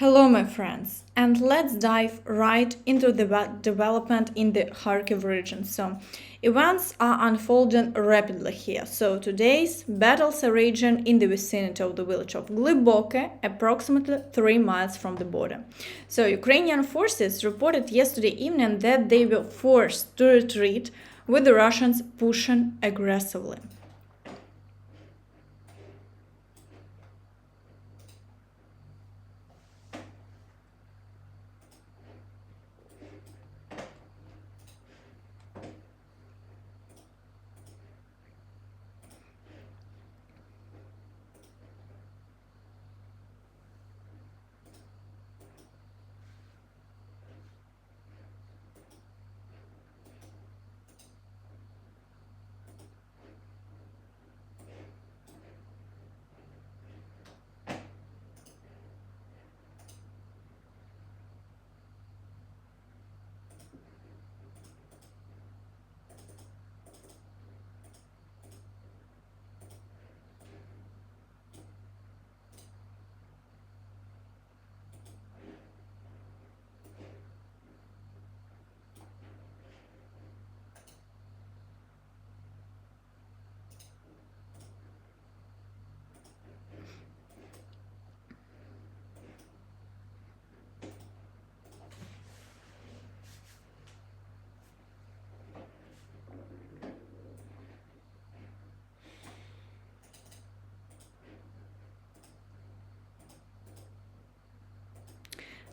Hello, my friends, and let's dive right into the development in the Kharkiv region. So, events are unfolding rapidly here. So, today's battles are raging in the vicinity of the village of Hlyboke, approximately 3 miles from the border. So, Ukrainian forces reported yesterday evening that they were forced to retreat, with the Russians pushing aggressively.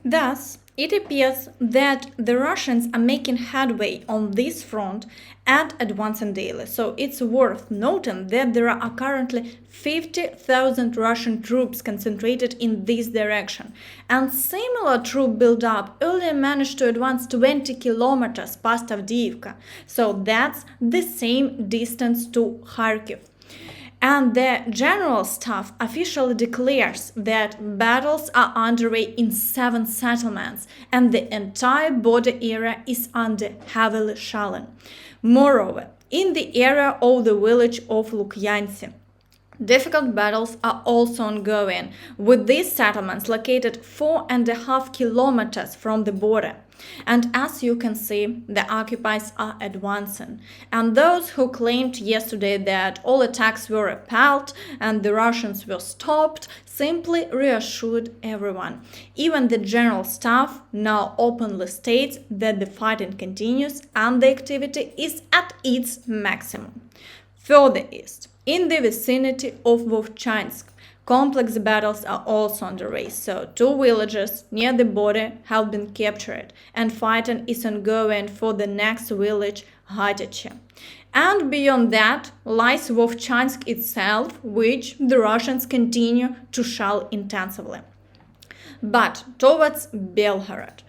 Thus, it appears that the Russians are making headway on this front and advancing daily. So it's worth noting that there are currently 50,000 Russian troops concentrated in this direction, and similar troop buildup earlier managed to advance 20 kilometers past Avdiivka. So that's the same distance to Kharkiv. And the General Staff officially declares that battles are underway in 7 settlements and the entire border area is under heavily shelling. Moreover, in the area of the village of Lukyansi, difficult battles are also ongoing, with these settlements located 4.5 kilometers from the border. And as you can see, the occupiers are advancing. And those who claimed yesterday that all attacks were repelled and the Russians were stopped simply reassured everyone. Even the General Staff now openly states that the fighting continues and the activity is at its maximum. Further east, in the vicinity of Vovchansk, complex battles are also underway, so 2 villages near the border have been captured, and fighting is ongoing for the next village, Hlyboke. And beyond that lies Vovchansk itself, which the Russians continue to shell intensively. But towards Belgorod,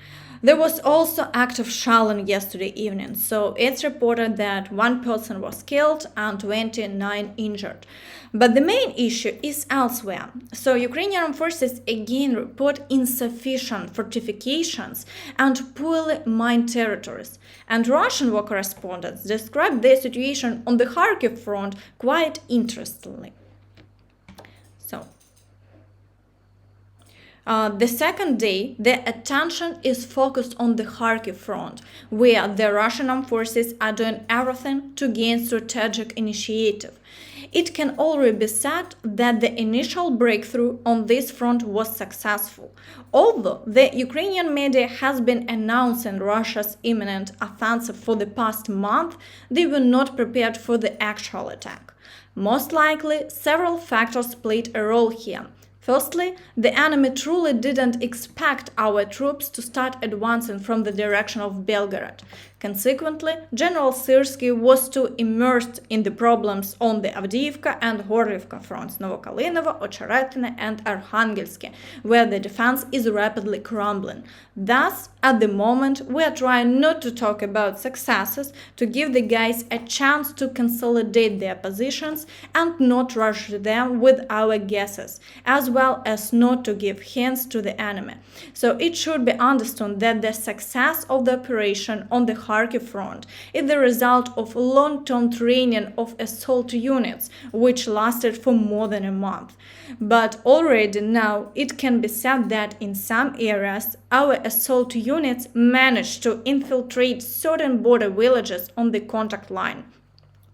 there was also active shelling yesterday evening, so it's reported that 1 person was killed and 29 injured. But the main issue is elsewhere. So Ukrainian forces again report insufficient fortifications and poorly mined territories. And Russian war correspondents describe the situation on the Kharkiv front quite interestingly. The second day, the attention is focused on the Kharkiv front, where the Russian armed forces are doing everything to gain strategic initiative. It can already be said that the initial breakthrough on this front was successful. Although the Ukrainian media has been announcing Russia's imminent offensive for the past month, they were not prepared for the actual attack. Most likely, several factors played a role here. Firstly, the enemy truly didn't expect our troops to start advancing from the direction of Belgorod. Consequently, General Syrsky was too immersed in the problems on the Avdiivka and Horlivka fronts, Novokalinovo, Ocheretine and Arkhangelsk, where the defense is rapidly crumbling. Thus, at the moment, we are trying not to talk about successes, to give the guys a chance to consolidate their positions and not rush them with our guesses, as well as not to give hints to the enemy. So it should be understood that the success of the operation on the Kharkiv front is the result of long-term training of assault units, which lasted for more than a month. But already now it can be said that in some areas our assault units managed to infiltrate certain border villages on the contact line.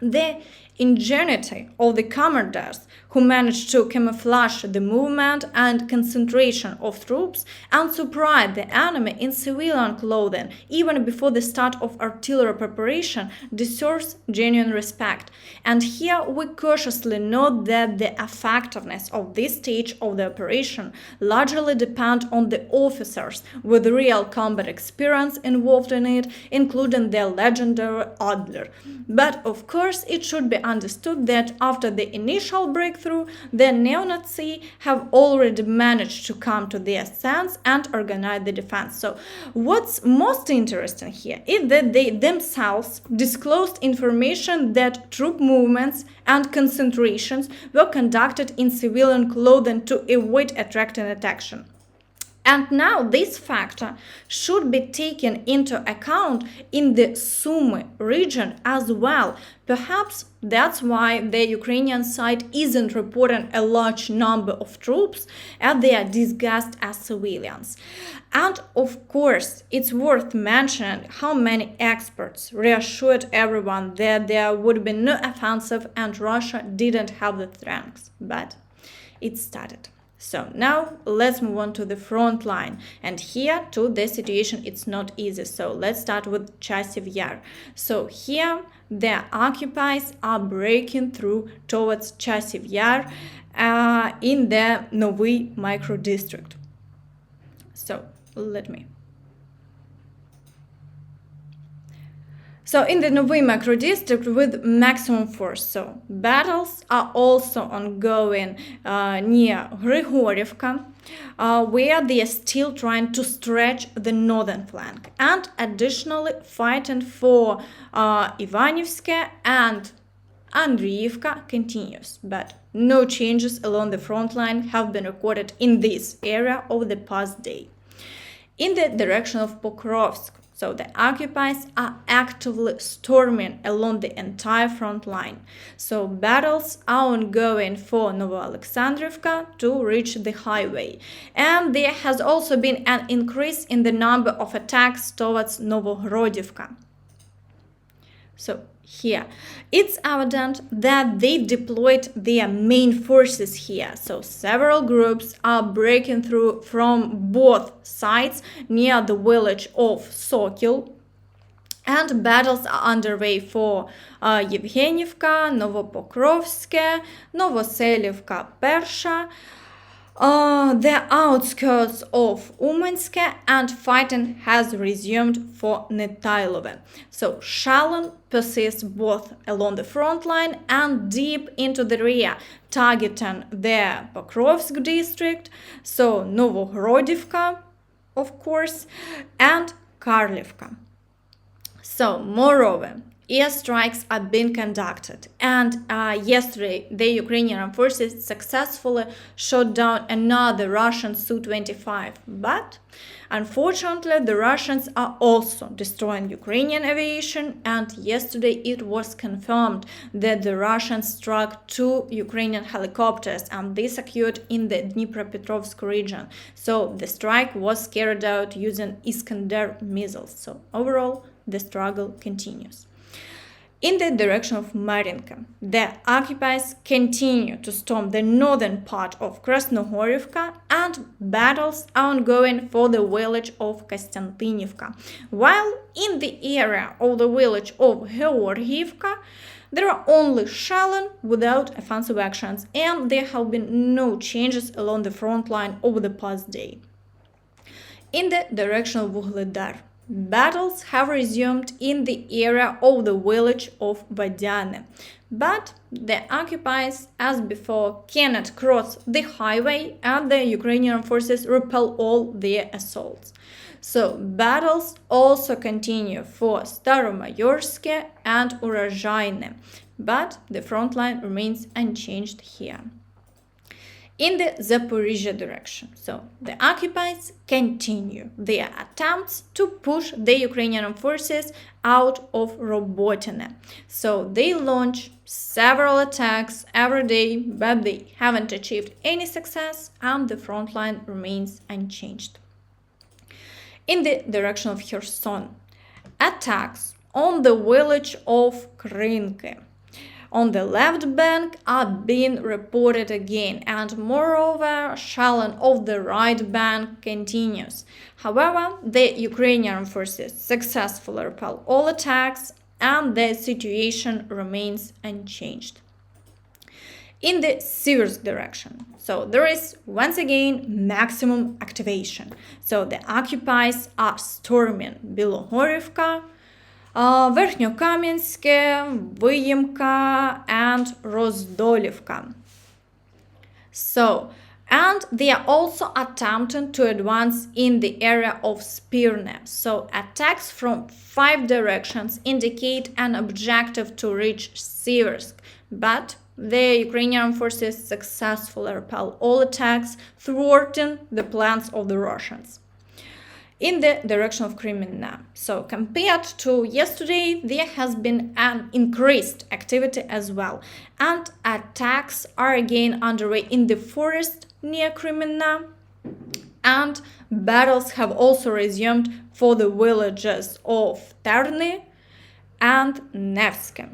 The ingenuity of the commanders, who managed to camouflage the movement and concentration of troops and surprise the enemy in civilian clothing even before the start of artillery preparation, deserves genuine respect. And here we cautiously note that the effectiveness of this stage of the operation largely depends on the officers with real combat experience involved in it, including the legendary Adler. But of course, it should be understood that after the initial breakthrough, the neo-Nazis have already managed to come to their sense and organize the defense. So what's most interesting here is that they themselves disclosed information that troop movements and concentrations were conducted in civilian clothing to avoid attracting attention. And now this factor should be taken into account in the Sumy region as well. Perhaps that's why the Ukrainian side isn't reporting a large number of troops, as they are disguised as civilians. And of course, it's worth mentioning how many experts reassured everyone that there would be no offensive and Russia didn't have the strength. But it started. So now let's move on to the front line, and here too the situation it's not easy. So let's start with Chasiv Yar. So here the occupiers are breaking through towards Chasiv Yar in the Novy micro district. So in the Novy macro district with maximum force. So battles are also ongoing near Grigorivka, where they are still trying to stretch the northern flank, and additionally fighting for Ivanivske and Andriivka continues, but no changes along the front line have been recorded in this area over the past day. In the direction of Pokrovsk, so the occupiers are actively storming along the entire front line. So battles are ongoing for Novoalexandrivka to reach the highway. And there has also been an increase in the number of attacks towards Novohorodivka. So here, it's evident that they deployed their main forces here. So several groups are breaking through from both sides near the village of Sokil, and battles are underway for Yevgenivka, Novopokrovsk, Novoselivka Persha, the outskirts of Umansk, and fighting has resumed for Netailove. So shelling persists both along the front line and deep into the rear, targeting the Pokrovsk district, so Novohorodivka, of course, and Karlivka. So, moreover, airstrikes are being conducted, and yesterday the Ukrainian forces successfully shot down another Russian Su-25, but unfortunately the Russians are also destroying Ukrainian aviation, and yesterday it was confirmed that the Russians struck 2 Ukrainian helicopters, and this occurred in the Dnipropetrovsk region. So the strike was carried out using Iskander missiles. So overall the struggle continues. In the direction of Marinka, the occupiers continue to storm the northern part of Krasnohorivka, and battles are ongoing for the village of Kostantinivka, while in the area of the village of Georgiivka there are only shelling without offensive actions, and there have been no changes along the front line over the past day. In the direction of Vuhledar, battles have resumed in the area of the village of Vadiane, but the occupiers, as before, cannot cross the highway, and the Ukrainian forces repel all their assaults. So battles also continue for Staromayorsk and Urozhaine, but the front line remains unchanged here. in the Zaporizhia direction. So the occupiers continue their attempts to push the Ukrainian forces out of Robotyne. So they launch several attacks every day, but they haven't achieved any success, and the front line remains unchanged. In the direction of Kherson, attacks on the village of Marinka on the left bank are being reported again, and moreover, shelling of the right bank continues. However, the Ukrainian forces successfully repel all attacks, and the situation remains unchanged. In the Siversk direction, so there is once again maximum activation. So the occupiers are storming Bilohorivka, Verkhnyokamensky, Vyimka, and Rozdolivka. So, and they are also attempting to advance in the area of Spirne. So attacks from 5 directions indicate an objective to reach Siversk, but the Ukrainian forces successfully repel all attacks, thwarting the plans of the Russians. In the direction of Kreminna. So compared to yesterday, there has been an increased activity as well, and attacks are again underway in the forest near Kreminna, and battles have also resumed for the villages of Terny and Nevsky.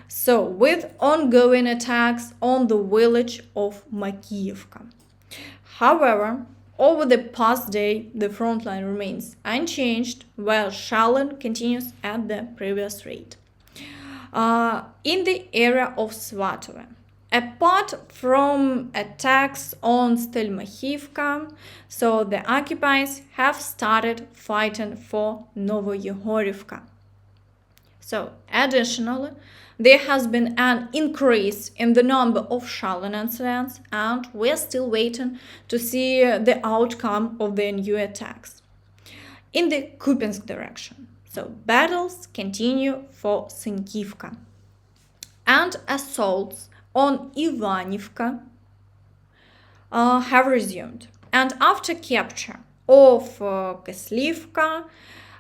So with ongoing attacks on the village of Makiyevka. However, over the past day, the front line remains unchanged, while shelling continues at the previous rate. In the area of Svatove, apart from attacks on Stelmachivka, so the occupiers have started fighting for Novoyegorivka. So, additionally, there has been an increase in the number of shelling incidents, and we're still waiting to see the outcome of the new attacks. In the Kupiansk direction, so battles continue for Sinkivka, and assaults on Ivanivka have resumed. And after capture of Kislivka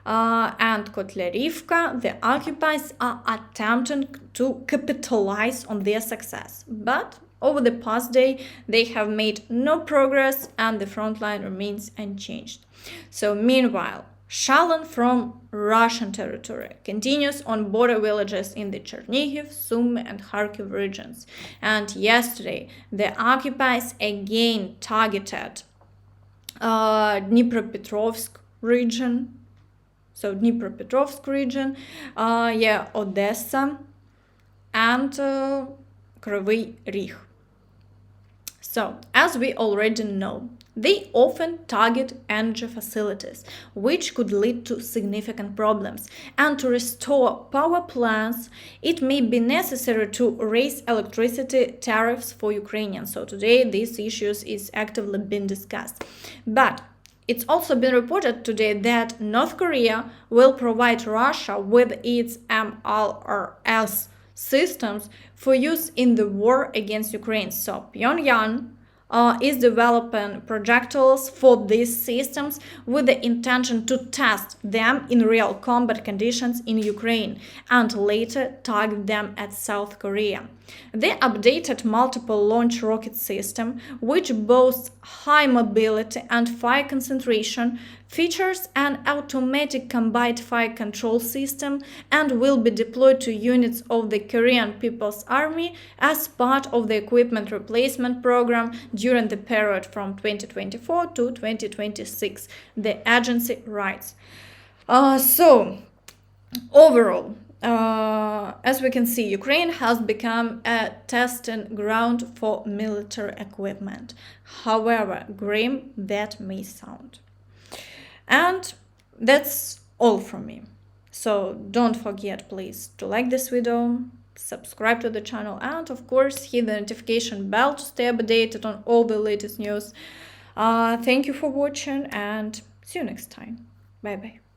and Kotlerivka, the occupiers are attempting to capitalize on their success. But over the past day, they have made no progress, and the front line remains unchanged. So meanwhile, shelling from Russian territory continues on border villages in the Chernihiv, Sumy, and Kharkiv regions. And yesterday, the occupiers again targeted Dnipropetrovsk region. So Dnipropetrovsk region, Odessa, and Kryvyi Rih. So, as we already know, they often target energy facilities, which could lead to significant problems. And to restore power plants, it may be necessary to raise electricity tariffs for Ukrainians. So today, these issues is actively being discussed. But it's also been reported today that North Korea will provide Russia with its MLRS systems for use in the war against Ukraine. So Pyongyang is developing projectiles for these systems with the intention to test them in real combat conditions in Ukraine and later target them at South Korea. The updated multiple launch rocket system, which boasts high mobility and fire concentration, features an automatic combined fire control system and will be deployed to units of the Korean People's Army as part of the equipment replacement program during the period from 2024 to 2026, the agency writes. Overall, as we can see, Ukraine has become a testing ground for military equipment, however grim that may sound. And that's all from me. So don't forget, please, to like this video, subscribe to the channel, and of course hit the notification bell to stay updated on all the latest news. Thank you for watching, and see you next time. Bye bye.